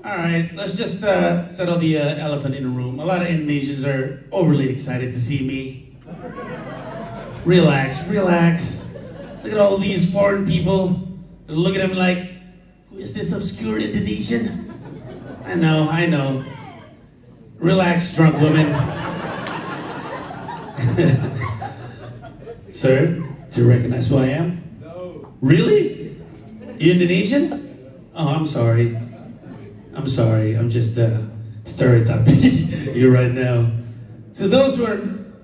All right, let's just settle the elephant in the room. A lot of Indonesians are overly excited to see me. Relax, relax. Look at all these foreign people. They're looking at me like, who is this obscure Indonesian? I know. Relax, drunk woman. Sir, do you recognize who I am? No. Really? You Indonesian? Oh, I'm sorry. I'm just stereotyping you right now. To those who are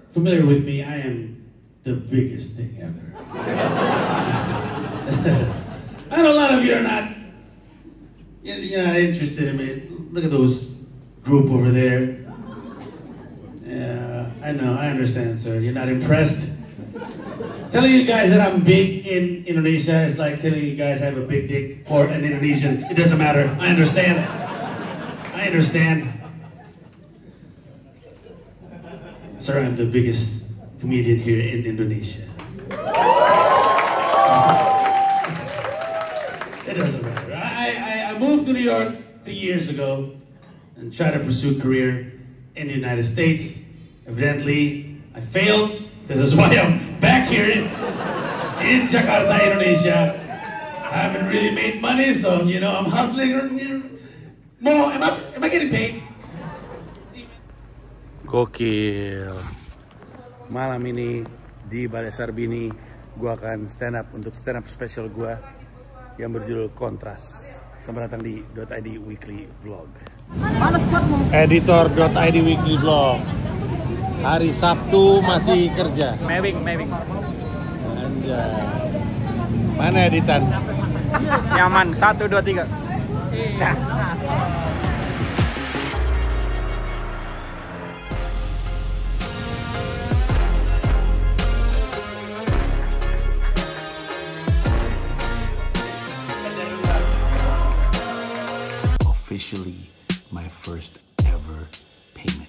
familiar with me, I am the biggest thing ever. I know a lot of you are not, you're not interested in me. Look at those group over there. Yeah, I know, I understand, sir. You're not impressed. Telling you guys that I'm big in Indonesia is like telling you guys I have a big dick for an Indonesian. It doesn't matter. I understand. Sir, I'm the biggest comedian here in Indonesia. It doesn't matter. I moved to New York 3 years ago and tried to pursue a career in the United States. Evidently, I failed. This is why I'm back here in Jakarta, Indonesia. I haven't really made money, so I'm hustling. More, am I getting paid? Gokil. Malam ini di Balai Sarbini gue akan stand up untuk stand up special gue yang berjudul Kontras. Selamat datang di .id Weekly Vlog. Editor.id Weekly Vlog. Hari Sabtu masih kerja. Mewing. Anjay. Mana editan? Nyaman, 1, 2, 3. Cah. Officially my first ever payment.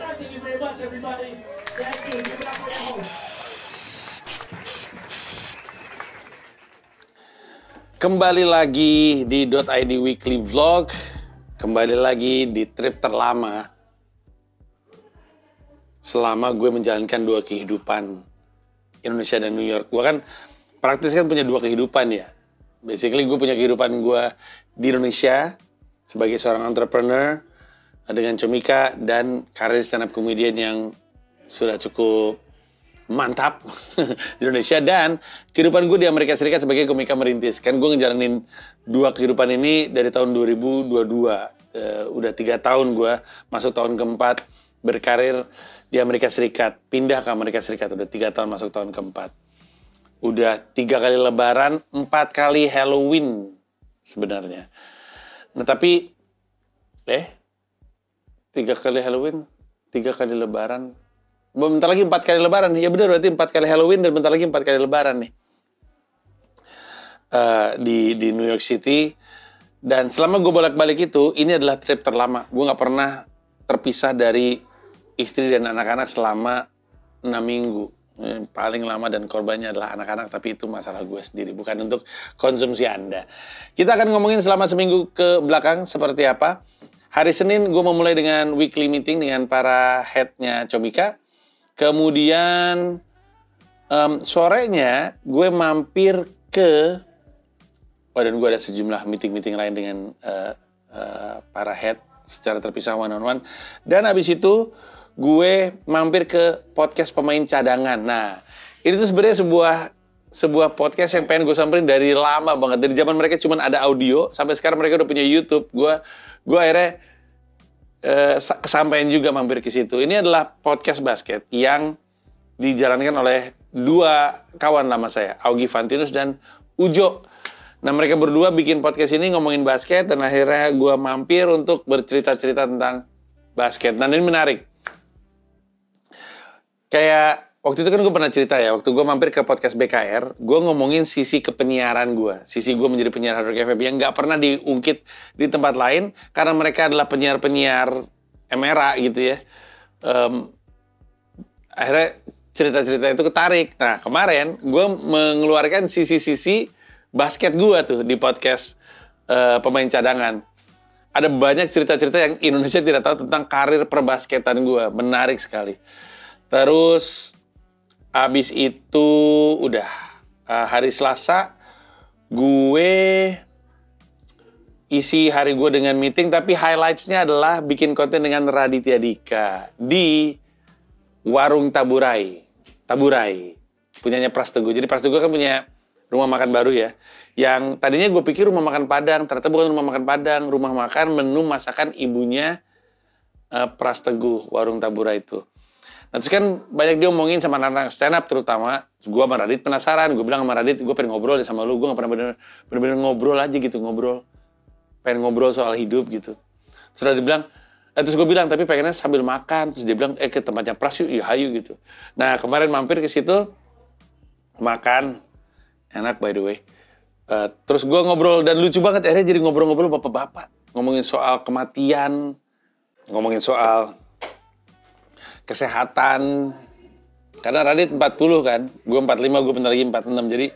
Thank you very much, everybody. Thank you. Give it up for your host. Kembali lagi di .id Weekly Vlog. Kembali lagi di trip terlama selama gue menjalankan 2 kehidupan, Indonesia dan New York. Gue kan praktis kan punya 2 kehidupan ya. Basically gue punya kehidupan gue di Indonesia sebagai seorang entrepreneur dengan Comika dan karir stand up comedian yang sudah cukup mantap di Indonesia, dan kehidupan gue di Amerika Serikat sebagai komika merintis. Kan gue ngejalanin 2 kehidupan ini dari tahun 2022. Udah 3 tahun gue masuk tahun keempat berkarir di Amerika Serikat, pindah ke Amerika Serikat, udah 3 tahun masuk tahun keempat. Udah 3 kali lebaran, 4 kali Halloween sebenarnya. Nah tapi, 3 kali Halloween, 3 kali lebaran, bentar lagi 4 kali lebaran. Ya benar, berarti 4 kali Halloween dan bentar lagi 4 kali lebaran nih. Di New York City. Dan selama gue bolak-balik itu, ini adalah trip terlama. Gue gak pernah terpisah dari istri dan anak-anak selama 6 minggu. Paling lama dan korbannya adalah anak-anak, tapi itu masalah gue sendiri, bukan untuk konsumsi Anda. Kita akan ngomongin selama seminggu ke belakang seperti apa. Hari Senin gue memulai dengan weekly meeting dengan para headnya Comika. Kemudian sorenya gue mampir ke, dan gue ada sejumlah meeting-meeting lain dengan para head secara terpisah one on one. Dan habis itu gue mampir ke podcast pemain cadangan. Nah, ini tuh sebenarnya sebuah podcast yang pengen gue samperin dari lama banget. Dari zaman mereka cuma ada audio, sampai sekarang mereka udah punya YouTube. Gue akhirnya kesampaian juga mampir ke situ. Ini adalah podcast basket yang dijalankan oleh 2 kawan lama saya, Augie Fantinus dan Ujo. Nah, mereka berdua bikin podcast ini ngomongin basket, dan akhirnya gue mampir untuk bercerita-cerita tentang basket. Dan ini menarik. Kayak waktu itu kan gue pernah cerita ya, waktu gue mampir ke podcast BKR, gue ngomongin sisi kepenyiaran gue, sisi gue menjadi penyiar Hard Rock FM yang nggak pernah diungkit di tempat lain, karena mereka adalah penyiar-penyiar MRA gitu ya. akhirnya cerita-cerita itu ketarik. Nah, kemarin gue mengeluarkan sisi-sisi basket gue tuh di podcast pemain cadangan. Ada banyak cerita-cerita yang Indonesia tidak tahu tentang karir perbasketan gue. Menarik sekali. Terus, abis itu udah hari Selasa, gue isi hari gue dengan meeting, tapi highlights-nya adalah bikin konten dengan Raditya Dika di Warung Taburai, punyanya Pras Teguh. Jadi Pras Teguh kan punya rumah makan baru ya. Yang tadinya gue pikir rumah makan Padang, ternyata bukan rumah makan Padang, rumah makan menu masakan ibunya Pras Teguh, Warung Taburai itu. Nah terus kan banyak dia ngomongin sama anak-anak stand up terutama. Gue sama Radit penasaran, gue bilang sama Radit, gue pengen ngobrol sama lu, gue gak pernah bener-bener ngobrol aja gitu, pengen ngobrol soal hidup gitu. Terus Radit bilang, terus gue bilang, tapi pengennya sambil makan. Terus dia bilang, ke tempatnya Pras yuk, iya hayu gitu. Nah kemarin mampir ke situ, makan, enak by the way. Terus gue ngobrol, dan lucu banget, akhirnya jadi ngobrol-ngobrol bapak-bapak. Ngomongin soal kematian, ngomongin soal kesehatan. Karena Radit 40 kan, gue 45, gue bentar lagi 46, jadi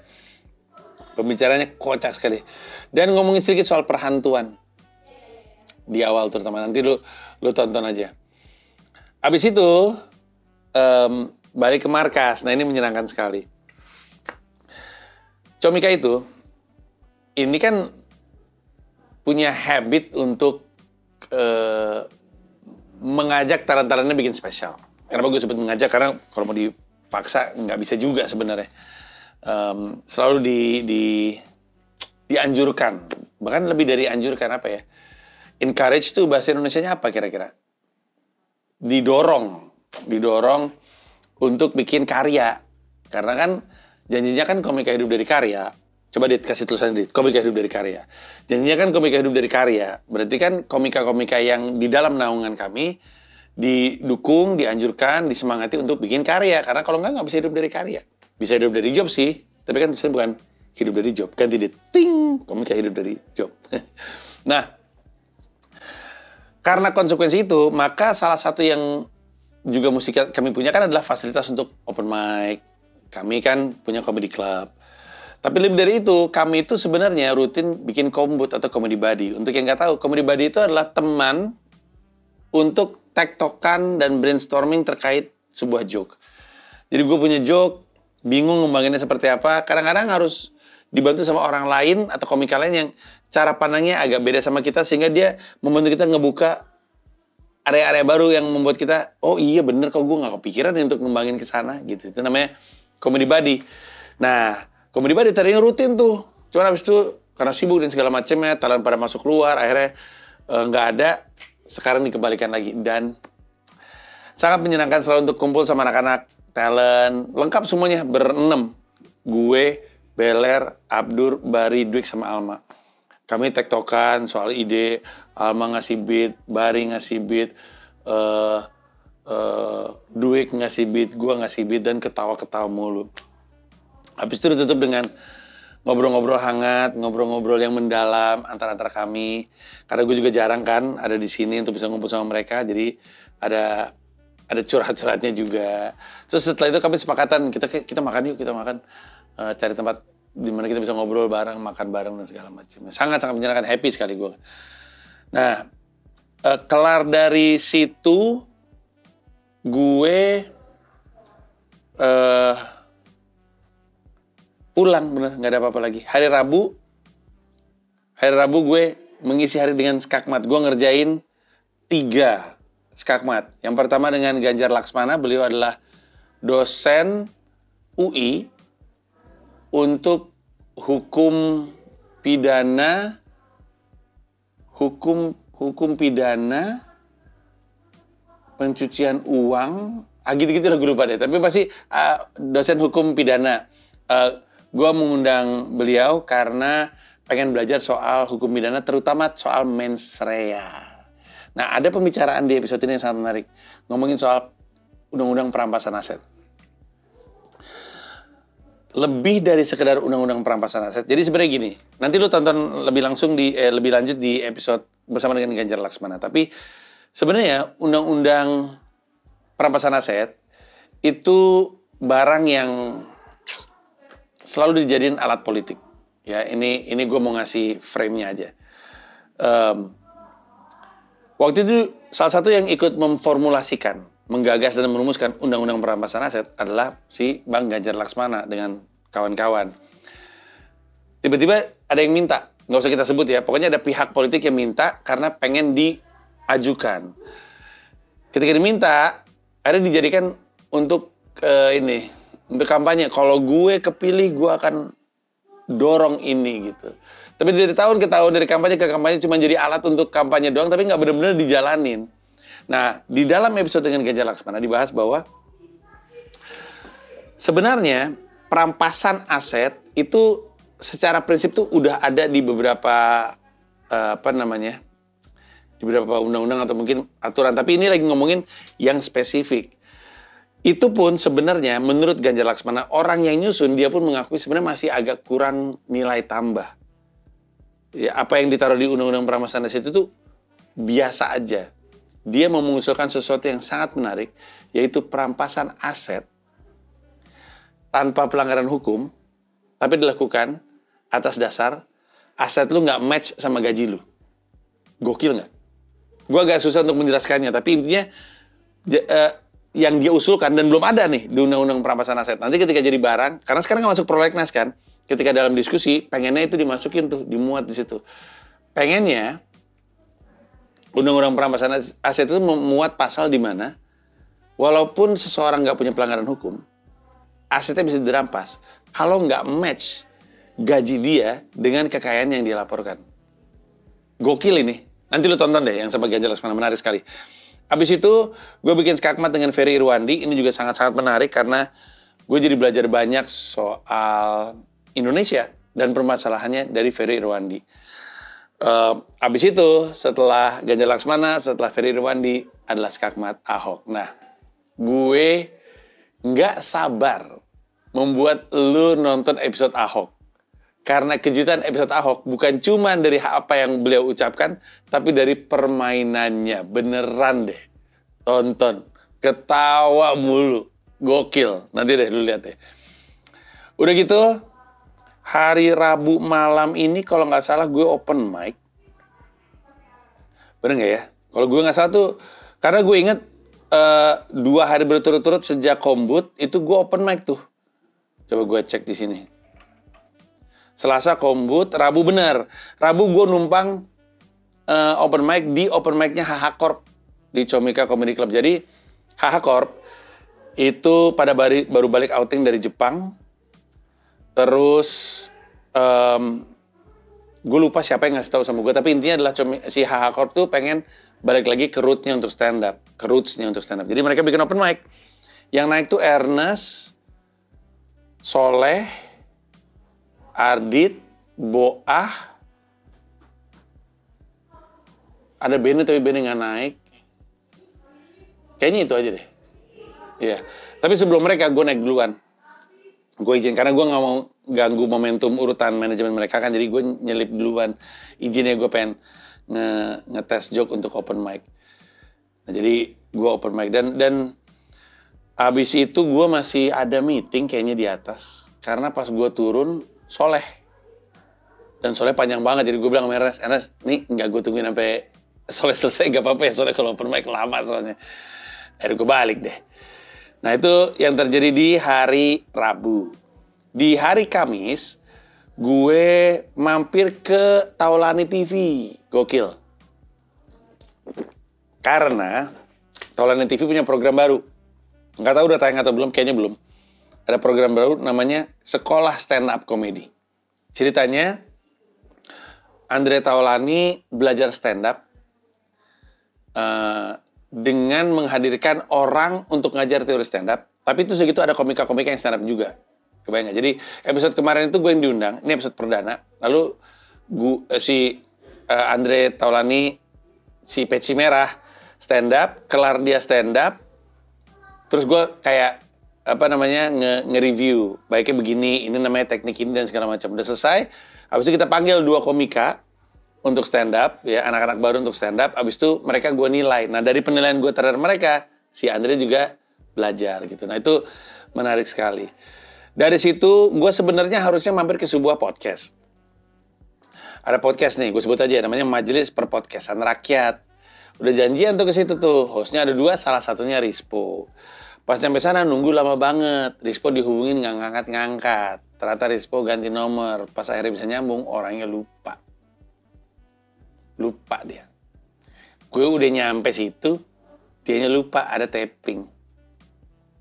pembicaranya kocak sekali. Dan ngomongin sedikit soal perhantuan. Di awal terutama, nanti lu tonton aja. Abis itu balik ke markas. Nah ini menyenangkan sekali. Comika itu ini kan punya habit untuk mengajak talent-talentnya bikin spesial. Kenapa gue sebut mengajak? Karena kalau mau dipaksa nggak bisa juga sebenarnya. Selalu dianjurkan, bahkan lebih dari anjurkan apa ya? Encourage tuh bahasa Indonesianya apa kira-kira? Didorong untuk bikin karya. Karena kan janjinya kan komika hidup dari karya. Coba dikasih tulisan Dit, komika hidup dari karya. Janjinya kan komika hidup dari karya. Berarti kan komika-komika yang di dalam naungan kami didukung, dianjurkan, disemangati untuk bikin karya. Karena kalau nggak bisa hidup dari karya. Bisa hidup dari job sih, tapi kan bisa bukan hidup dari job. Ganti Dit, ting, komika hidup dari job. Nah, karena konsekuensi itu, maka salah satu yang juga mesti kami punya kan adalah fasilitas untuk open mic. Kami kan punya comedy club. Tapi lebih dari itu, kami itu sebenarnya rutin bikin kombut atau comedy buddy. Untuk yang nggak tahu, comedy buddy itu adalah teman untuk tektokan dan brainstorming terkait sebuah joke. Jadi gue punya joke, bingung ngembanginnya seperti apa. Kadang-kadang harus dibantu sama orang lain atau komika lain yang cara pandangnya agak beda sama kita, sehingga dia membantu kita ngebuka area-area baru yang membuat kita, oh iya bener kok, gue gak kepikiran untuk ngembangin ke sana gitu. Itu namanya comedy buddy. Nah, comedy buddy tadinya rutin tuh. Cuman habis itu karena sibuk dan segala macamnya, talent pada masuk keluar, akhirnya nggak ada. Sekarang dikembalikan lagi. Dan sangat menyenangkan selalu untuk kumpul sama anak-anak talent. Lengkap semuanya, berenam. Gue, Beler, Abdur, Bari, Dwik, sama Alma. Kami tektokan soal ide, Alma ngasih beat, Bari ngasih beat, Dwik ngasih beat, gue ngasih beat, dan ketawa-ketawa mulu. Habis itu ditutup dengan ngobrol-ngobrol hangat, ngobrol-ngobrol yang mendalam antara kami. Karena gue juga jarang kan ada di sini untuk bisa ngumpul sama mereka, jadi ada curhat-curhatnya juga. Terus setelah itu kami sepakatan, kita makan yuk, kita makan, cari tempat di mana kita bisa ngobrol bareng, makan bareng dan segala macam. Sangat-sangat menyenangkan, happy sekali gue. Nah, kelar dari situ, gue pulang, bener, nggak ada apa-apa lagi. Hari Rabu gue mengisi hari dengan skakmat. Gue ngerjain 3 skakmat. Yang pertama dengan Ganjar Laksmana, beliau adalah dosen UI untuk hukum pidana pencucian uang, gitu-gitu lah gue lupa deh. Tapi pasti dosen hukum pidana. Gue mengundang beliau karena pengen belajar soal hukum pidana, terutama soal mens rea. Nah, ada pembicaraan di episode ini yang sangat menarik, ngomongin soal undang-undang perampasan aset. Lebih dari sekedar undang-undang perampasan aset. Jadi sebenarnya gini, nanti lu tonton lebih lanjut di episode bersama dengan Ganjar Laksmana. Tapi sebenarnya undang-undang perampasan aset itu barang yang selalu dijadiin alat politik. Ya, ini gue mau ngasih frame-nya aja. Waktu itu salah satu yang ikut memformulasikan, menggagas dan merumuskan undang-undang perampasan aset adalah si Bang Ganjar Laksmana dengan kawan-kawan. Tiba-tiba ada yang minta, nggak usah kita sebut ya, pokoknya ada pihak politik yang minta karena pengen diajukan. Ketika diminta, ada dijadikan untuk untuk kampanye. Kalau gue kepilih, gue akan dorong ini gitu. Tapi dari tahun ke tahun, dari kampanye ke kampanye cuma jadi alat untuk kampanye doang, tapi nggak benar-benar dijalanin. Nah, di dalam episode dengan Ganjar Laksmana dibahas bahwa sebenarnya perampasan aset itu secara prinsip tuh udah ada di beberapa di beberapa undang-undang atau mungkin aturan. Tapi ini lagi ngomongin yang spesifik. Itu pun sebenarnya menurut Ganjar Laksmana, orang yang nyusun dia pun mengakui sebenarnya masih agak kurang nilai tambah. Ya, apa yang ditaruh di undang-undang perampasan aset itu tuh biasa aja. Dia mau mengusulkan sesuatu yang sangat menarik, yaitu perampasan aset tanpa pelanggaran hukum, tapi dilakukan atas dasar aset lu nggak match sama gaji lu. Gokil nggak? Gue agak susah untuk menjelaskannya, tapi intinya yang dia usulkan dan belum ada nih di undang-undang perampasan aset. Nanti ketika jadi barang, karena sekarang nggak masuk prolegnas kan, ketika dalam diskusi pengennya itu dimasukin tuh, dimuat di situ. Pengennya undang-undang perampasan aset itu memuat pasal di mana walaupun seseorang nggak punya pelanggaran hukum, asetnya bisa dirampas kalau nggak match gaji dia dengan kekayaan yang dia laporkan. Gokil ini. Nanti lu tonton deh yang sama Ganjar Laksmana, menarik sekali. Abis itu gue bikin skakmat dengan Ferry Irwandi. Ini juga sangat-sangat menarik karena gue jadi belajar banyak soal Indonesia dan permasalahannya dari Ferry Irwandi. Abis itu setelah Ganjar Laksmana, setelah Ferry Irwandi adalah skakmat Ahok. Nah, gue nggak sabar membuat lu nonton episode Ahok. Karena kejutan episode Ahok bukan cuma dari apa yang beliau ucapkan, tapi dari permainannya. Beneran deh. Tonton. Ketawa mulu. Gokil. Nanti deh lu lihat deh. Udah gitu, hari Rabu malam ini kalau nggak salah gue open mic. Bener nggak ya? Kalau gue nggak salah tuh, karena gue inget 2 hari berturut-turut sejak Kombut, itu gue open mic tuh. Coba gue cek di sini. Selasa Kombut, Rabu bener. Rabu gue numpang open mic di open mic-nya HH Corp di Comika Comedy Club. Jadi HH Corp itu pada baru balik outing dari Jepang. Terus gue lupa siapa yang ngasih tahu sama gue. Tapi intinya adalah si HH Corp tuh pengen balik lagi ke root-nya untuk stand up. Ke roots-nya untuk stand up. Jadi mereka bikin open mic. Yang naik tuh Ernest, Soleh, Ardit, Boah, ada Bene tapi Bene nggak naik. Kayaknya itu aja deh. Iya. Tapi sebelum mereka, gue naik duluan. Gue izin, karena gue nggak mau ganggu momentum urutan manajemen mereka kan. Jadi gue nyelip duluan. Izinnya gue pengen ngetes joke untuk open mic. Nah, jadi gue open mic. Dan abis itu gue masih ada meeting kayaknya di atas. Karena pas gue turun, Soleh. Dan Soleh panjang banget, jadi gue bilang sama Ernest, nih nggak gue tungguin sampai Soleh selesai, gak apa-apa ya, soalnya kalau open mic lama soalnya. Akhirnya gue balik deh. Nah itu yang terjadi di hari Rabu. Di hari Kamis, gue mampir ke Taulani TV. Gokil. Karena Taulani TV punya program baru. Nggak tahu udah tayang atau belum, kayaknya belum. Ada program baru namanya Sekolah Stand Up Comedy. Ceritanya, Andre Taulani belajar stand up dengan menghadirkan orang untuk ngajar teori stand up. Tapi itu segitu ada komika-komika yang stand up juga. Kebayang nggak? Jadi episode kemarin itu gue yang diundang. Ini episode perdana. Lalu Andre Taulani, si peci merah stand up, kelar dia stand up. Terus gue kayak nge-review, baiknya begini, ini namanya teknik ini dan segala macam. Udah selesai, habis itu kita panggil 2 komika untuk stand up, ya anak-anak baru untuk stand up. Habis itu mereka gue nilai. Nah dari penilaian gue terhadap mereka, si Andre juga belajar gitu. Nah itu menarik sekali. Dari situ gue sebenarnya harusnya mampir ke sebuah podcast. Ada podcast nih, gue sebut aja namanya Majelis Perpodcastan Rakyat. Udah janjian tuh ke situ tuh. Hostnya ada 2, salah satunya Rispo. Pas sampai sana nunggu lama banget. Rispo dihubungin nggak ngangkat-ngangkat. Ternyata Rispo ganti nomor. Pas akhirnya bisa nyambung, orangnya lupa. Lupa dia. Gue udah nyampe situ, dianya lupa ada taping.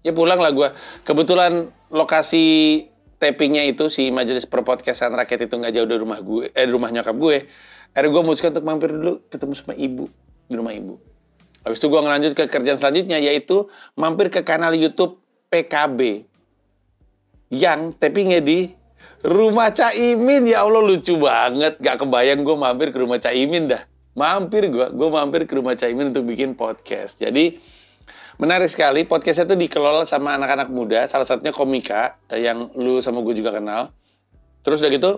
Ya pulang lah gue. Kebetulan lokasi tapingnya itu si Majelis Perpodcastan Rakyat itu nggak jauh dari rumah gue, rumah nyokap gue. Akhirnya gue memutuskan untuk mampir dulu ketemu sama ibu di rumah ibu. Habis itu gue ngelanjut ke kerjaan selanjutnya, yaitu mampir ke kanal YouTube PKB yang tapingnya di rumah Caimin. Ya Allah lucu banget, gak kebayang gue mampir ke rumah Caimin dah. Mampir gue mampir ke rumah Caimin untuk bikin podcast. Jadi menarik sekali, podcastnya tuh dikelola sama anak-anak muda, salah satunya Komika, yang lu sama gue juga kenal. Terus udah gitu,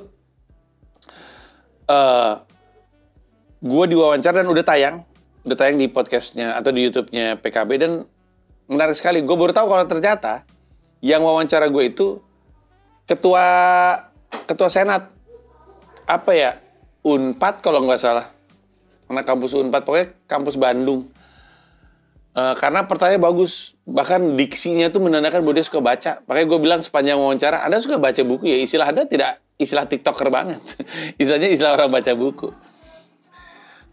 gue diwawancara dan udah tayang di podcastnya atau di YouTube-nya PKB, dan menarik sekali. Gue baru tahu kalau ternyata yang wawancara gue itu ketua senat apa ya, Unpad kalau nggak salah, anak kampus Unpad, pokoknya kampus Bandung. Karena pertanyaannya bagus, bahkan diksinya tuh menandakan bahwa dia suka baca. Makanya gue bilang sepanjang wawancara, Anda suka baca buku ya? Istilah Anda tidak istilah TikToker banget. Istilahnya istilah orang baca buku.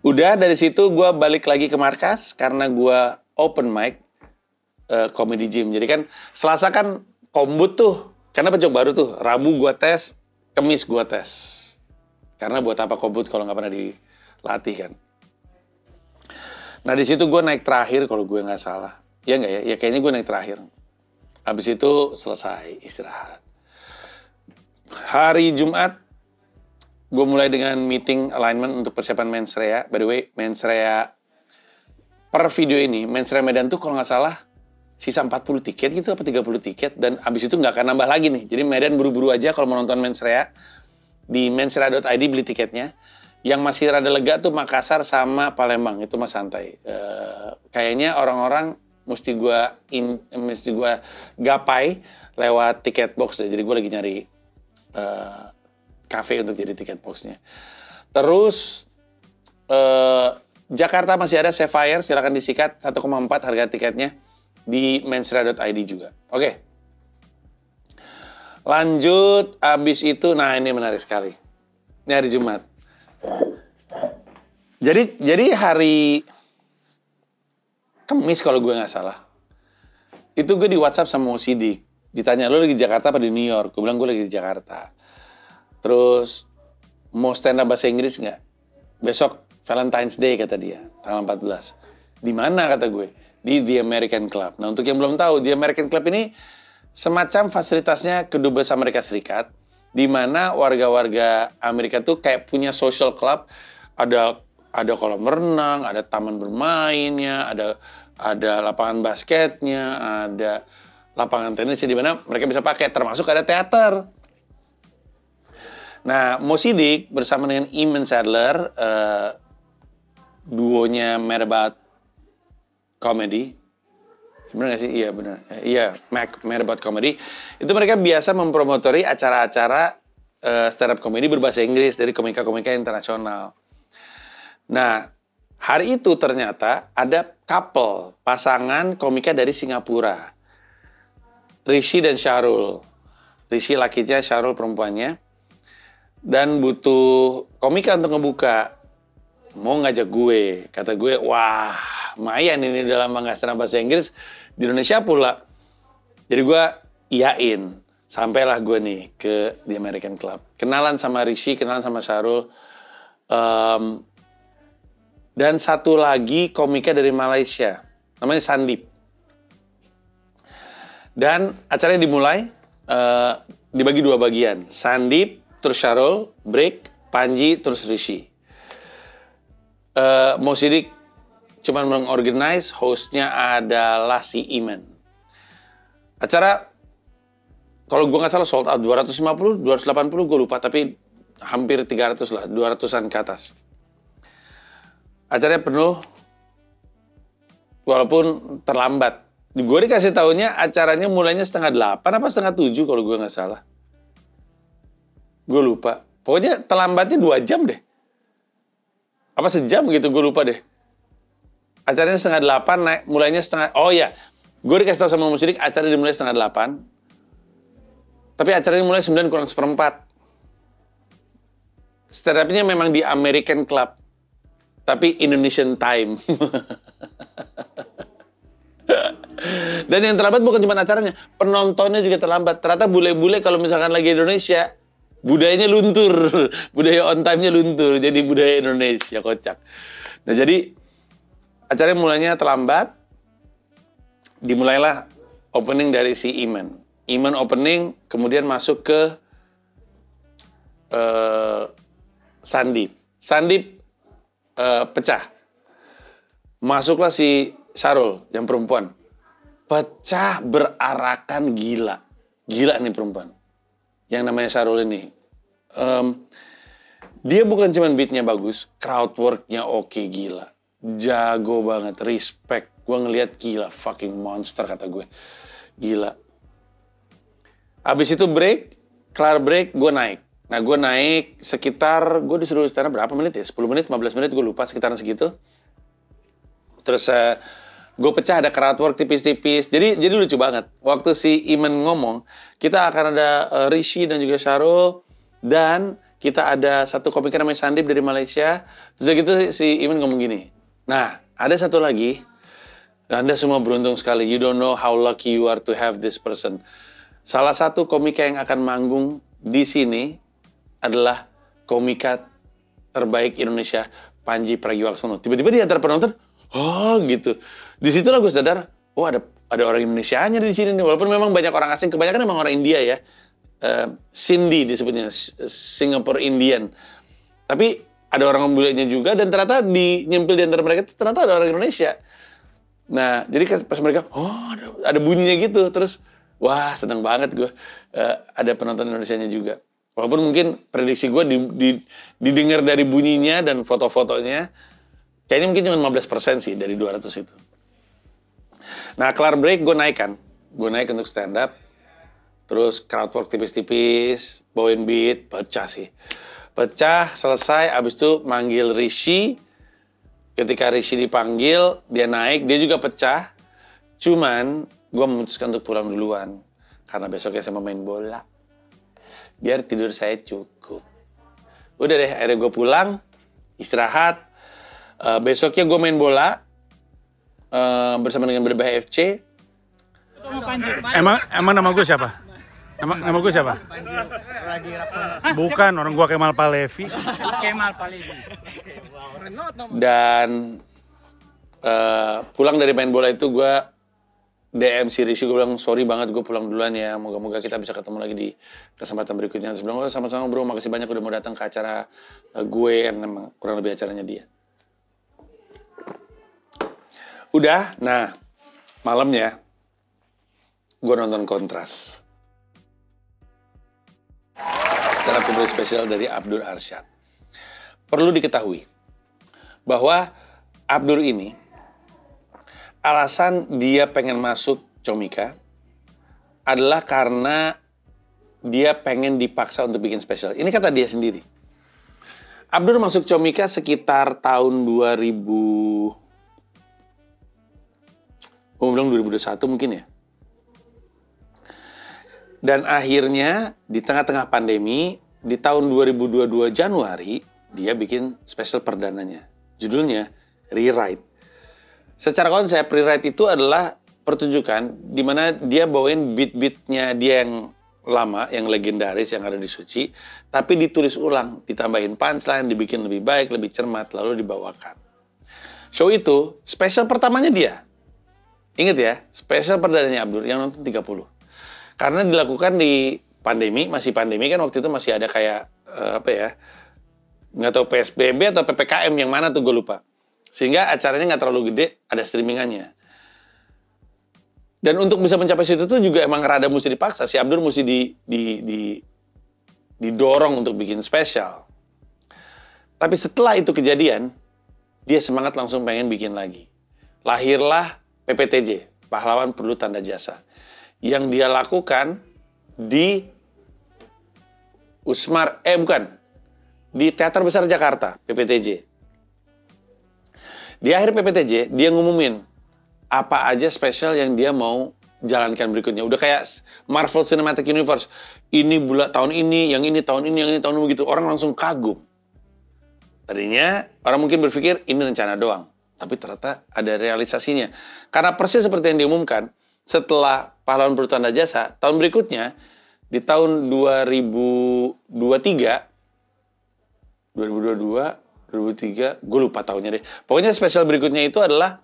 Udah dari situ gue balik lagi ke markas karena gue open mic Comedy Gym. Jadi kan Selasa kan kombut tuh, karena pencok baru tuh. Rabu gue tes, Kamis gue tes. Karena buat apa kombut kalau nggak pernah dilatih kan. Nah di situ gue naik terakhir kalau gue nggak salah. Ya nggak ya? Ya kayaknya gue naik terakhir. Habis itu selesai istirahat. Hari Jumat gue mulai dengan meeting alignment untuk persiapan Mens Rea. By the way, Mens Rea per video ini, Mens Rea Medan tuh kalau nggak salah sisa 40 tiket gitu, apa 30 tiket. Dan abis itu nggak akan nambah lagi nih. Jadi Medan buru-buru aja kalau mau nonton Mens Rea. Di mensrea.id beli tiketnya. Yang masih rada lega tuh Makassar sama Palembang. Itu mah santai. Kayaknya orang-orang mesti gue gapai lewat tiket box deh. Jadi gue lagi nyari cafe untuk jadi tiket boxnya. Terus Jakarta masih ada Sapphire, silakan disikat 1,4 harga tiketnya di mensrea.id juga. Oke. Lanjut, abis itu, nah ini menarik sekali. Ini hari Jumat. Jadi hari Kamis kalau gue nggak salah, itu gue di WhatsApp sama Mo Sidik. Ditanya, lo lagi di Jakarta apa di New York? Gue bilang gue lagi di Jakarta. Terus, mau stand up bahasa Inggris nggak? Besok Valentine's Day kata dia, tanggal 14. Di mana kata gue? Di The American Club. Nah untuk yang belum tahu, The American Club ini semacam fasilitasnya Kedubes Amerika Serikat, di mana warga-warga Amerika tuh kayak punya social club, ada kolam renang, ada taman bermainnya, ada lapangan basketnya, ada lapangan tenisnya di mana mereka bisa pakai, termasuk ada teater. Nah, Mo Sidik bersama dengan Iman Sadler, duonya Mad About Comedy, bener gak sih? Iya bener. Iya, Mad About Comedy. Itu mereka biasa mempromotori acara-acara stand up comedy berbahasa Inggris dari komika-komika internasional. Nah, hari itu ternyata ada couple, pasangan komika dari Singapura. Rishi dan Syahrul. Rishi lakinya, Syahrul perempuannya. Dan butuh komika untuk ngebuka. Mau ngajak gue. Kata gue, wah, lumayan ini dalam stand up bahasa Inggris di Indonesia pula. Jadi gue iyain. Sampailah gue nih ke The American Club. Kenalan sama Rishi, kenalan sama Syahrul. Dan satu lagi komika dari Malaysia. Namanya Sandip. Dan acaranya dimulai, dibagi 2 bagian. Sandip, terus Syahrul, break, Panji, terus Rishi. Mo Sidik cuma mengorganize, hostnya adalah si Iman. Acara, kalau gue nggak salah sold out 250, 280 gue lupa, tapi hampir 300 lah, 200-an ke atas. Acaranya penuh, walaupun terlambat. Gue dikasih taunya acaranya mulainya 6:30 apa 6:30 kalau gue nggak salah. Gue lupa. Pokoknya terlambatnya 2 jam deh. Apa sejam gitu, gue lupa deh. Acaranya 7:30, naik, mulainya oh ya, gue dikasih tahu sama Musidik, acara dimulai 7:30. Tapi acaranya mulai 9:45. Stand up-nya memang di American Club, tapi Indonesian Time. Dan yang terlambat bukan cuma acaranya, penontonnya juga terlambat. Ternyata bule-bule kalau misalkan lagi Indonesia, budayanya luntur, budaya on time-nya luntur, jadi budaya Indonesia, kocak. Nah jadi, acaranya mulainya terlambat, dimulailah opening dari si Iman. Iman opening, kemudian masuk ke Sandip. Sandip pecah. Masuklah si Sarul, yang perempuan. Pecah berarakan gila. Gila nih perempuan. Yang namanya Sarul ini. Dia bukan cuma beatnya bagus, crowd worknya oke, gila. Jago banget, respect. Gue ngeliat gila, fucking monster kata gue. Gila. Abis itu break, kelar break, gue naik. Nah gue naik sekitar, gue disuruh stand up berapa menit ya? 10 menit, 15 menit, gue lupa, sekitaran segitu. Terus gue pecah, ada crowd work tipis-tipis. Jadi lucu banget. Waktu si Iman ngomong, kita akan ada Rishi dan juga Syarul. Dan kita ada satu komiker namanya Sandip dari Malaysia. Terus gitu si Iman ngomong gini. Nah, ada satu lagi. Anda semua beruntung sekali. You don't know how lucky you are to have this person. Salah satu komika yang akan manggung di sini adalah komika terbaik Indonesia, Panji Pragiwaksono. Tiba-tiba di antara penonton, oh gitu. Disitulah gue sadar, oh ada orang Indonesianya di sini nih. Walaupun memang banyak orang asing, kebanyakan memang orang India ya. Cindy disebutnya, Singapore Indian. Tapi ada orang bulenya juga, dan ternyata nyempil di antara mereka ternyata ada orang Indonesia. Nah, jadi pas mereka, oh ada bunyinya gitu, terus wah seneng banget gue ada penonton Indonesianya juga. Walaupun mungkin prediksi gue didengar dari bunyinya dan foto-fotonya, kayaknya mungkin cuma 15% sih dari 200 itu. Nah, kelar break gue naik kan. Gue naik untuk stand up. Terus crowd work tipis-tipis, bawain beat, pecah sih. Pecah, selesai, abis itu manggil Rishi. Ketika Rishi dipanggil, dia naik, dia juga pecah. Cuman, gue memutuskan untuk pulang duluan. Karena besoknya saya mau main bola. Biar tidur saya cukup. Udah deh, akhirnya gue pulang, istirahat. Besoknya gue main bola bersama dengan Berbah FC. Emang nama gue siapa? Nama gue siapa? Bukan, orang gue Kemal Palevi. Kemal Palevi. Dan pulang dari main bola itu gue DM si Rishi, gue bilang sorry banget gue pulang duluan ya, moga-moga kita bisa ketemu lagi di kesempatan berikutnya. Saya bilang, oh sama-sama bro, makasih banyak udah mau datang ke acara gue, kan memang kurang lebih acaranya dia. Udah, nah malamnya gue nonton Kontras. Acara publik spesial dari Abdur Arsyad. Perlu diketahui bahwa Abdur ini alasan dia pengen masuk Comika adalah karena dia pengen dipaksa untuk bikin spesial. Ini kata dia sendiri. Abdur masuk Comika sekitar tahun 2021 mungkin ya. Dan akhirnya di tengah-tengah pandemi, di tahun 2022 Januari, dia bikin spesial perdananya. Judulnya Rewrite. Secara konsep, Rewrite itu adalah pertunjukan di mana dia bawain beat-beatnya dia yang lama, yang legendaris, yang ada di Suci, tapi ditulis ulang, ditambahin punchline, dibikin lebih baik, lebih cermat, lalu dibawakan. Show itu, spesial pertamanya dia. Ingat ya, spesial perdananya Abdur, yang nonton 30. Karena dilakukan di pandemi, masih pandemi kan waktu itu masih ada kayak, nggak tahu PSBB atau PPKM, yang mana tuh gue lupa. Sehingga acaranya nggak terlalu gede, ada streamingannya. Dan untuk bisa mencapai situ tuh juga emang rada mesti dipaksa. Si Abdur mesti didorong untuk bikin spesial. Tapi setelah itu kejadian, dia semangat langsung pengen bikin lagi. lahirlah PPTJ, Pahlawan Perlu Tanda Jasa, yang dia lakukan di di Teater Besar Jakarta, PPTJ. Di akhir PPTJ, dia ngumumin apa aja spesial yang dia mau jalankan berikutnya. Udah kayak Marvel Cinematic Universe. Ini bulan tahun ini, yang ini tahun ini, yang ini tahun ini gitu. Orang langsung kagum. Tadinya orang mungkin berpikir ini rencana doang. Tapi ternyata ada realisasinya. Karena persis seperti yang diumumkan, setelah Pahlawan Perlu Tanda Jasa, tahun berikutnya, di tahun 2023, gue lupa tahunnya deh. Pokoknya spesial berikutnya itu adalah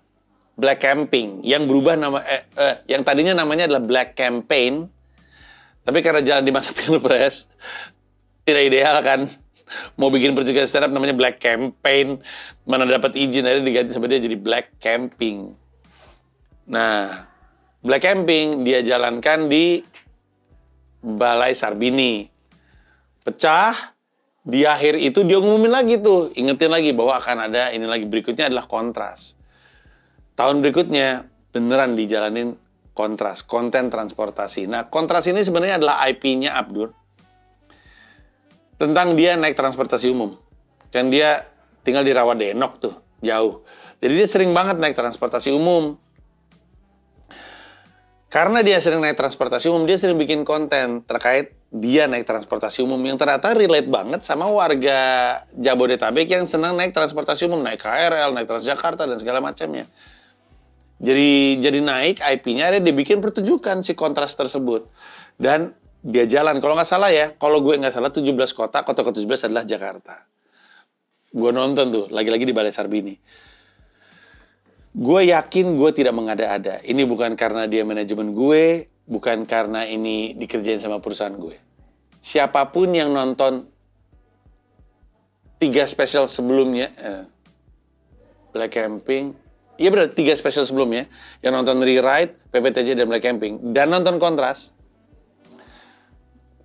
Black Camping, yang berubah nama, yang tadinya namanya adalah Black Campaign, tapi karena jalan di masa Pilpres, tidak ideal kan. Mau bikin pertunjukan stand up namanya Black Campaign, mana dapat izin, akhirnya diganti sama dia jadi Black Camping. Nah, Black Camping dia jalankan di Balai Sarbini. Pecah, di akhir itu dia ngumumin lagi tuh, ingetin lagi bahwa akan ada ini lagi, berikutnya adalah Kontras. Tahun berikutnya beneran dijalanin Kontras, konten transportasi. Nah, Kontras ini sebenarnya adalah IP-nya Abdur. Tentang dia naik transportasi umum. Kan dia tinggal di Rawadenok tuh, jauh. Jadi dia sering banget naik transportasi umum. Karena dia sering naik transportasi umum, dia sering bikin konten terkait dia naik transportasi umum yang ternyata relate banget sama warga Jabodetabek yang senang naik transportasi umum, naik KRL, naik Transjakarta, dan segala macamnya. Jadi naik IP-nya, dia bikin pertunjukan si Kontras tersebut. Dan dia jalan, kalau nggak salah ya, kalau gue nggak salah 17 kota ke-17 adalah Jakarta. Gue nonton tuh, lagi-lagi di Balai Sarbini. Gue yakin gue tidak mengada-ada. Ini bukan karena dia manajemen gue, bukan karena ini dikerjain sama perusahaan gue. Siapapun yang nonton 3 spesial sebelumnya, Black Camping, iya benar, 3 spesial sebelumnya, yang nonton Rewrite, PPTJ, dan Black Camping, dan nonton Kontras,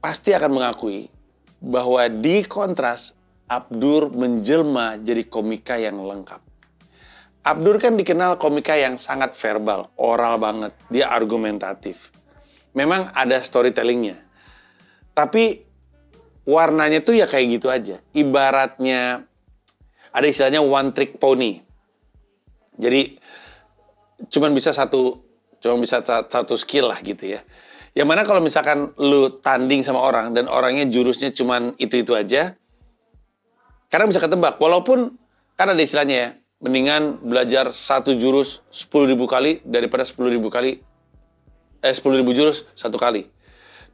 pasti akan mengakui bahwa di Kontras, Abdur menjelma jadi komika yang lengkap. Abdur kan dikenal komika yang sangat verbal, oral banget. Dia argumentatif. Memang ada storytellingnya. Tapi warnanya tuh ya kayak gitu aja. Ibaratnya, ada istilahnya one trick pony. Jadi, cuma bisa satu skill lah gitu ya. Yang mana kalau misalkan lu tanding sama orang dan orangnya jurusnya cuman itu-itu aja, kadang bisa ketebak. Walaupun kan ada istilahnya ya, mendingan belajar satu jurus 10.000 kali daripada 10.000 jurus satu kali.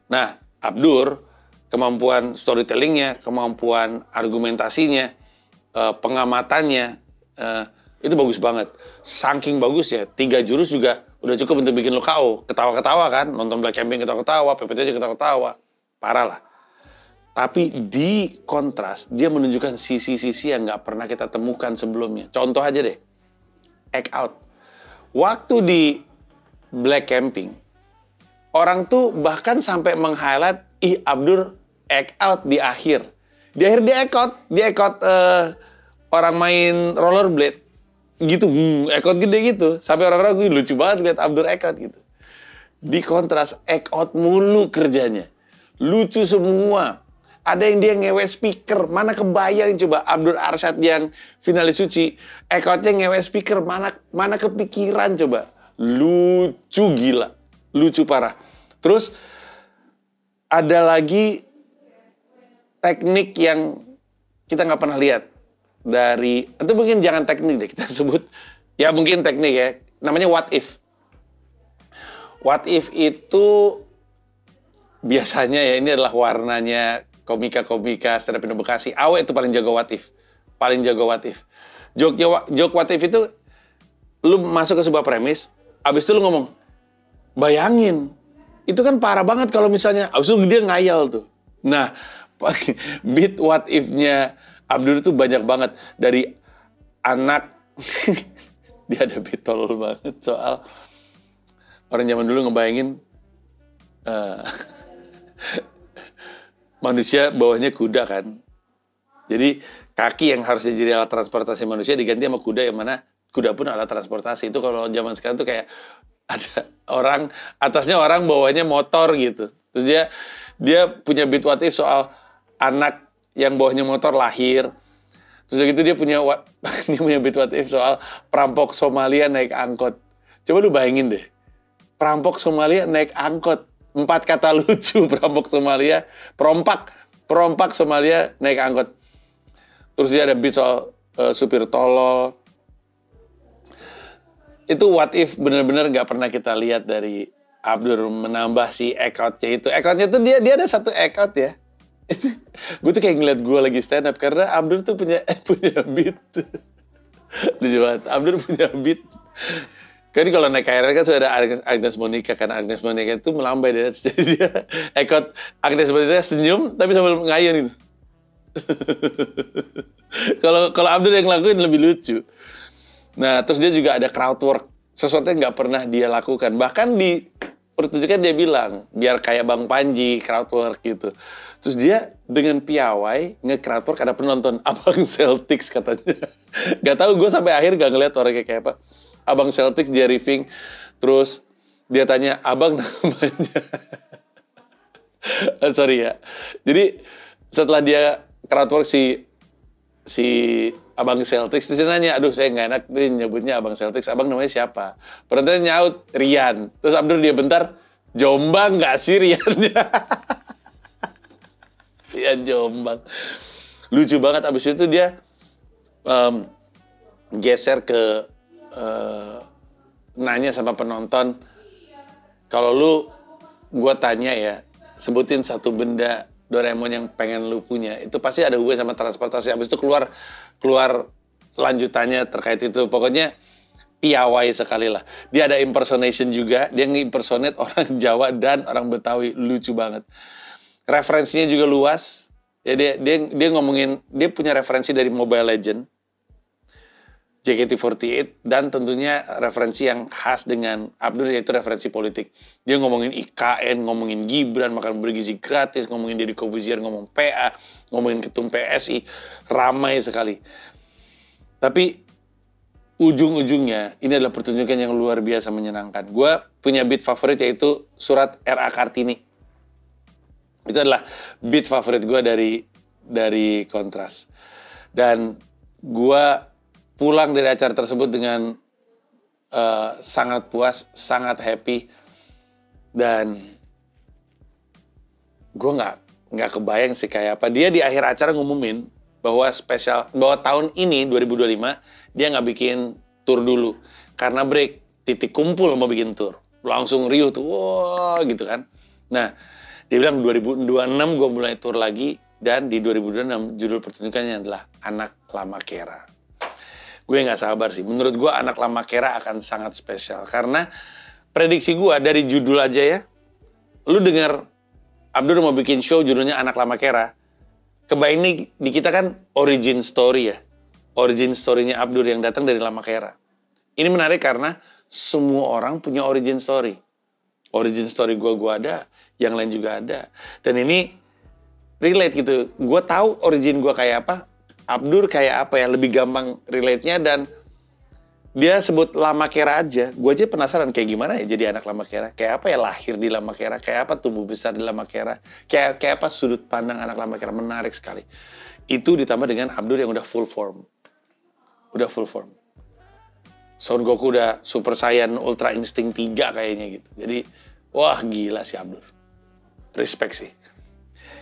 Nah, Abdur, kemampuan storytellingnya, kemampuan argumentasinya, pengamatannya, itu bagus banget. Saking bagusnya, 3 jurus juga udah cukup untuk bikin lo KO. Ketawa-ketawa kan, nonton Black Camping ketawa-ketawa, PPTJ ketawa-ketawa. Parah lah. Tapi di Kontras, dia menunjukkan sisi-sisi yang nggak pernah kita temukan sebelumnya. Contoh aja deh, act out. Waktu di Black Camping, orang tuh bahkan sampai meng-highlight, Abdur act out di akhir. Di akhir dia act out orang main rollerblade. Gitu, act gede gitu. Sampai orang-orang lucu banget lihat Abdur act out gitu. Di Kontras, act out mulu kerjanya. Lucu semua. Ada yang dia ngewe speaker. Mana kebayang coba Abdur Arsyad yang finalis suci. Act out-nya ngewe speaker. Mana kepikiran coba. Lucu gila. Lucu parah. Terus, ada lagi teknik yang kita nggak pernah lihat. Itu mungkin jangan teknik deh kita sebut, ya mungkin teknik ya, namanya what if. What if itu biasanya ya, ini adalah warnanya komika-komika stand up Indo Bekasi. Awe itu paling jago what if. Paling jago what if. Joke what if itu, lu masuk ke sebuah premis, abis itu lu ngomong, bayangin, itu kan parah banget kalau misalnya, abis itu dia ngayal tuh. Nah, beat what if-nya Abdur itu banyak banget. Dari anak, dia ada bitol banget soal orang zaman dulu ngebayangin manusia bawahnya kuda kan. Jadi kaki yang harusnya jadi alat transportasi manusia diganti sama kuda yang mana kuda pun alat transportasi. Itu kalau zaman sekarang tuh kayak ada orang, atasnya orang, bawahnya motor gitu. Terus dia punya beat what if soal anak yang bawahnya motor lahir. Terus gitu dia punya beat what if soal perampok Somalia naik angkot. Coba lu bayangin deh, perampok Somalia naik angkot. 4 kata lucu, perampok Somalia, perompak Somalia naik angkot. Terus dia ada beat soal supir tolol. Itu what if bener-bener nggak pernah kita lihat dari Abdur menambah si account-nya itu. Account-nya tuh dia ada satu account ya. Gue tuh kayak ngeliat gue lagi stand up karena Abdur tuh punya beat. Lucu banget. Abdur punya beat. Kan kalau naik KRL kan sudah ada Agnes Monica, karena Agnes Monica itu melambai dari atas. Jadi dia account Agnes Monica senyum tapi sambil ngayun gitu. Kalau Abdur yang lakuin lebih lucu. Nah, terus dia juga ada crowd work, sesuatu yang nggak pernah dia lakukan. Bahkan di pertunjukan dia bilang, biar kayak Bang Panji, crowd work gitu. Terus dia dengan piawai nge-crowd work, ada penonton Abang Celtics katanya. Gak tahu, gue sampai akhir gak ngeliat orangnya kayak apa. Abang Celtics dia riffing, terus dia tanya, abang namanya. Sorry ya. Jadi setelah dia crowd work si Abang Celtics, terus dia nanya, aduh saya nggak enak nih nyebutnya Abang Celtics, abang namanya siapa? Penontonnya nyaut, Rian. Terus Abdur dia bentar, Jombang nggak sih Riannya? Rian Jombang. Lucu banget, abis itu dia geser ke nanya sama penonton, kalau lu, gue tanya ya, sebutin satu benda Doraemon yang pengen lu punya, itu pasti ada hubungan sama transportasi. Habis itu keluar lanjutannya terkait itu. Pokoknya piawai sekali lah. Dia ada impersonation juga, dia nge-impersonate orang Jawa dan orang Betawi, lucu banget. Referensinya juga luas. Ya dia ngomongin, dia punya referensi dari Mobile Legends, JKT48, dan tentunya referensi yang khas dengan Abdur, yaitu referensi politik. Dia ngomongin IKN, ngomongin Gibran, makan bergizi gratis, ngomongin Deddy Corbuzier, ngomong PA, ngomongin ketum PSI, ramai sekali. Tapi ujung-ujungnya, ini adalah pertunjukan yang luar biasa menyenangkan. Gue punya beat favorit, yaitu surat R.A. Kartini. Itu adalah beat favorit gue dari Kontras. Dan gue pulang dari acara tersebut dengan sangat puas, sangat happy, dan gue nggak kebayang sih kayak apa. Dia di akhir acara ngumumin bahwa tahun ini 2025 dia nggak bikin tour dulu karena break, titik kumpul mau bikin tour, langsung riuh tuh, wah gitu kan. Nah dia bilang 2026 gue mulai tour lagi, dan di 2026 judul pertunjukannya adalah Anak Lama Kera. Gue nggak sabar sih. Menurut gue Anak Lama Kera akan sangat spesial. Karena prediksi gue dari judul aja ya. Lu dengar Abdur mau bikin show judulnya Anak Lama Kera. Kebayang nih di kita kan origin story ya. Origin story-nya Abdur yang datang dari Lama Kera. Ini menarik karena semua orang punya origin story. Origin story gue ada. Yang lain juga ada. Dan ini relate gitu. Gue tahu origin gue kayak apa. Abdur kayak apa ya, lebih gampang relate-nya, dan dia sebut Lama Kera aja. Gue aja penasaran kayak gimana ya jadi anak Lama Kera. Kayak apa ya lahir di Lama Kera, kayak apa tumbuh besar di Lama Kera, kayak apa sudut pandang anak Lama Kera. Menarik sekali. Itu ditambah dengan Abdur yang udah full form. Son Goku udah Super Saiyan Ultra Instinct 3 kayaknya gitu. Jadi wah gila si Abdur. Respect sih.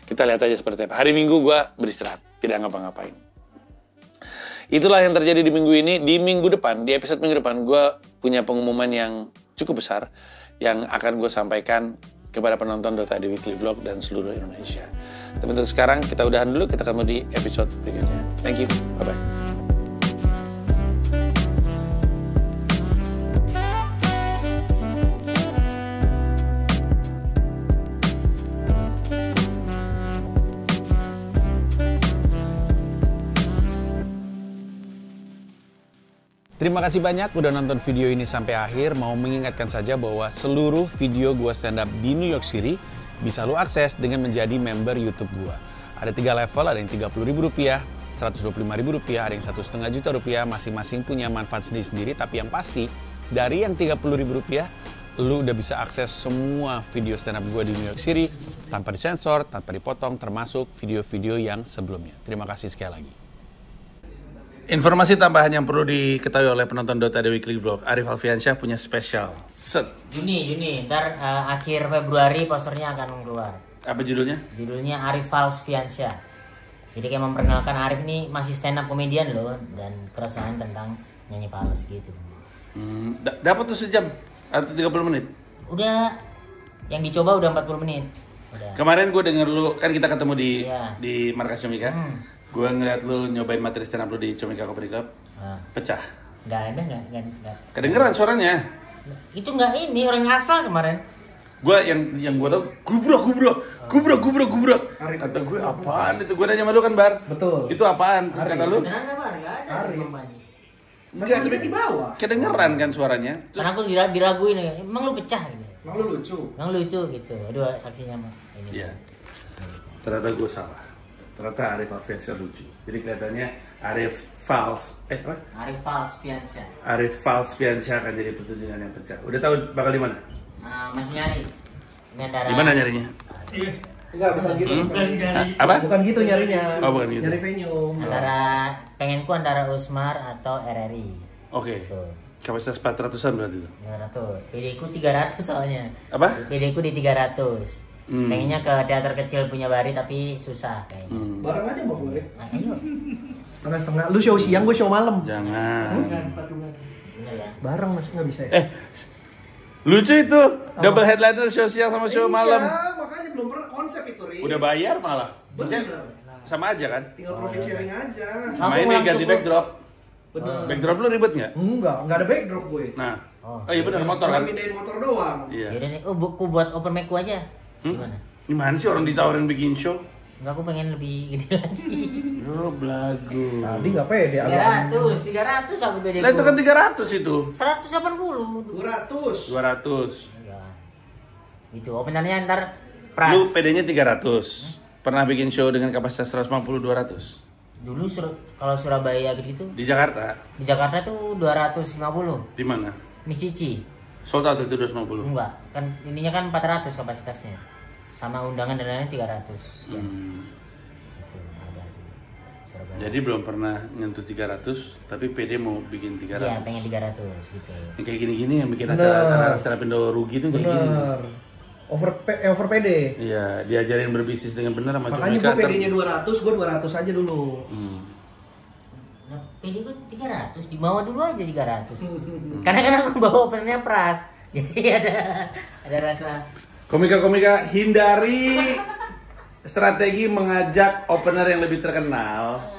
Kita lihat aja seperti apa. Hari Minggu gue beristirahat, tidak ngapa-ngapain. Itulah yang terjadi di minggu ini. Di minggu depan, di episode minggu depan, gue punya pengumuman yang cukup besar yang akan gue sampaikan kepada penonton Dota di Weekly Vlog dan seluruh Indonesia. Tapi untuk sekarang, kita udahan dulu. Kita ketemu di episode berikutnya. Thank you. Bye-bye. Terima kasih banyak udah nonton video ini sampai akhir. Mau mengingatkan saja bahwa seluruh video gua stand up di New York City bisa lo akses dengan menjadi member YouTube gua. Ada 3 level, ada yang Rp30.000, Rp125.000, ada yang Rp1,5 juta, masing-masing punya manfaat sendiri-sendiri, tapi yang pasti dari yang Rp30.000 lu udah bisa akses semua video stand up gue di New York City tanpa disensor, tanpa dipotong, termasuk video-video yang sebelumnya. Terima kasih sekali lagi. Informasi tambahan yang perlu diketahui oleh penonton Dota The Weekly Vlog, Arif Alfiansyah punya spesial set. Juni, ntar akhir Februari posternya akan keluar. Apa judulnya? Judulnya Arif Alfiansyah. Jadi kayak memperkenalkan Arif nih masih stand up komedian loh, dan keresahan tentang nyanyi fals gitu. Dapat tuh sejam atau 30 menit? Udah, yang dicoba udah 40 menit. Udah. Kemarin gue denger lu, kan kita ketemu Iya. di markas Comika. Gue ngeliat lu nyobain materi stand up lu di Comika Comedy Club. Pecah. Nggak ada, nggak. Kedengeran suaranya. Itu nggak ini, orang asal kemarin. Gue yang gue tau gubrak. Kata gue apaan itu? Gue nanya sama lu kan, Bar. Betul. Itu apaan? Terus kata lu? Beneran nggak, Bar? Nggak ada. Arif. Bapaknya. Masih duduk di bawah. Kedengeran kan suaranya. Karena aku diraguin, emang lu pecah gitu. Emang lu lucu. Emang lucu gitu. Aduh, saksinya mah ini. Iya. Ternyata gue salah. Ternyata Arif Alfiansyah lucu. Jadi kelihatannya Arif Fals. Apa? Arif Alfiansyah. Arif Alfiansyah akan jadi pertunjukan yang pecah. Udah tahu bakal di mana? Masih nyari. Ini antara. Di mana nyarinya? Enggak, bukan gitu. Apa? Bukan gitu nyarinya. Oh, bukan gitu. Nyari venue. Pengenku antara Usmar atau RRI. Oke. Tuh. Kapasitas 400-an berarti itu. 300. PD ku 300 soalnya. Apa? PD ku di 300. Pengennya ke teater kecil punya Bari tapi susah kayaknya. Bareng aja mau gue. Nah, ayo. Setengah-setengah. Lu show siang, gue show malam. Jangan. Bener ya. Bareng masih nggak bisa ya? Lucu itu. Double headliner show siang sama show malam. Iya, makanya belum pernah konsep itu, Ri. Udah bayar malah. Bener. Sama aja kan? Tinggal profit sharing aja. Sama Aku ini langsung ganti backdrop. Bener. Backdrop lu ribet nggak? Enggak ada backdrop gue. Nah. Oh. Oh iya benar motor Cuma kan? pindahin motor doang. Iya. Yaudah nih, buku buat open mic ku aja. Gimana? Gimana sih orang ditawarin bikin show? Enggak, aku pengen lebih gede lagi. Oh, belagu. Tadi nggak pede. 300 aku PD Lah itu kan 300 itu. 180. 200. 200. Ya. Itu openannya ntar pras. Lu PD-nya 300. Pernah bikin show dengan kapasitas 150-200? Dulu kalau Surabaya gitu Di Jakarta? di Jakarta tuh 250. Di mana? Micici. Sold out itu 250? Enggak, kan ininya kan 400 kapasitasnya. Sama undangan dan lain-lain 300. Itu ada di Surabaya. Jadi belum pernah nyentuh 300, tapi PD mau bikin 300. Iya, pengen 300 gitu. Yang kayak gini-gini yang bikin Bener. acara stand up Indo rugi tuh kayak gini. Bener. Over pede. Iya, diajarin berbisnis dengan benar sama Makanya gue PD-nya 200, gue 200 aja dulu. Nah, PD gue 300, dibawa dulu aja 300. Karena kan aku bawa openernya pras. Jadi ada rasa. Komika-komika hindari strategi mengajak opener yang lebih terkenal.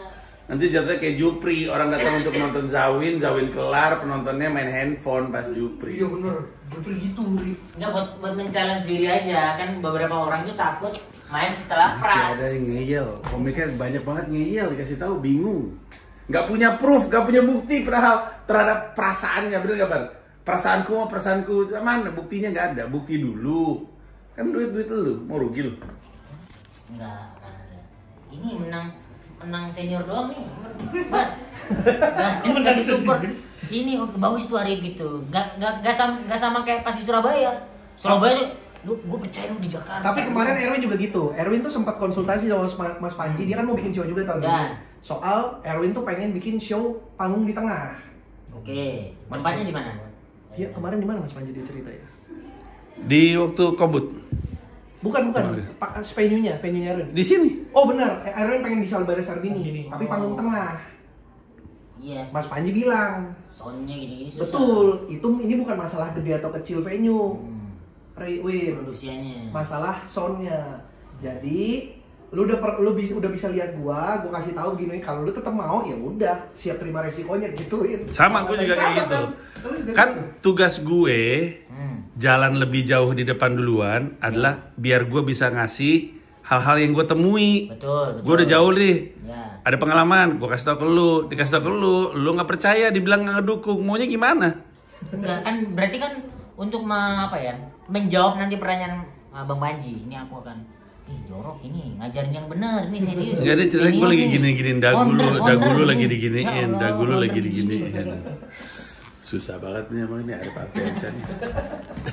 Nanti jatuhnya kayak Jupri, orang datang untuk nonton Zawin kelar, penontonnya main handphone pas Jupri. Iya bener, Jupri gitu. Enggak buat men-challenge diri aja, kan beberapa orang itu takut main setelah Masih pras. ada yang ngeyel, komiknya banyak banget ngeyel, dikasih tahu bingung. Nggak punya proof, nggak punya bukti terhadap perasaannya, bener nggak Bar? Perasaanku, mana buktinya nggak ada, bukti dulu. Kan duit lu, mau rugi lu. Enggak ada. Ini menang senior doang nih. Bar. Ini menang di super. Ini bagus tuh Arif gitu. Enggak sama kayak pas di Surabaya. Surabaya tuh gue percaya lu di Jakarta. Tapi kemarin Erwin juga gitu. Erwin tuh sempat konsultasi sama Mas Panji. Dia kan mau bikin show juga tahun ini. Soal Erwin tuh pengen bikin show panggung di tengah. Oke. Tempatnya di mana? Iya, kemarin di mana Mas Panji dia cerita ya? Di waktu Kobut. Bukan. Venue-nya Erwin. Di sini. Oh benar, Erwin pengen di Salbara Sardini, tapi panggung tengah. Iya. Mas Panji bilang, Soundnya gini-gini susah. betul, ini bukan masalah gede atau kecil venue. Win, Produksiannya. masalah soundnya. Jadi lu udah bisa lihat gua kasih tahu gini, kalau lu tetap mau ya udah siap terima resikonya gituin. Sama, gue juga kayak gitu. Kan tugas gue jalan lebih jauh di depan duluan adalah biar gue bisa ngasih hal-hal yang gue temui. Betul. Gue udah jauh nih. Ya. Ada pengalaman, gue kasih tau ke lu, dikasih tau ke lu nggak percaya, dibilang nggak ngedukung, maunya gimana? Enggak kan berarti kan untuk menjawab nanti pertanyaan Bang Panji, ini aku akan ih jorok ini ngajarin yang benar nih serius. Enggak ada cerita gue Senior lagi nih. gini-giniin dagu lu lagi Ya diginiin, Allah, dagu lu lagi wonder diginiin. Susah banget nih emang ini ada pakai nih.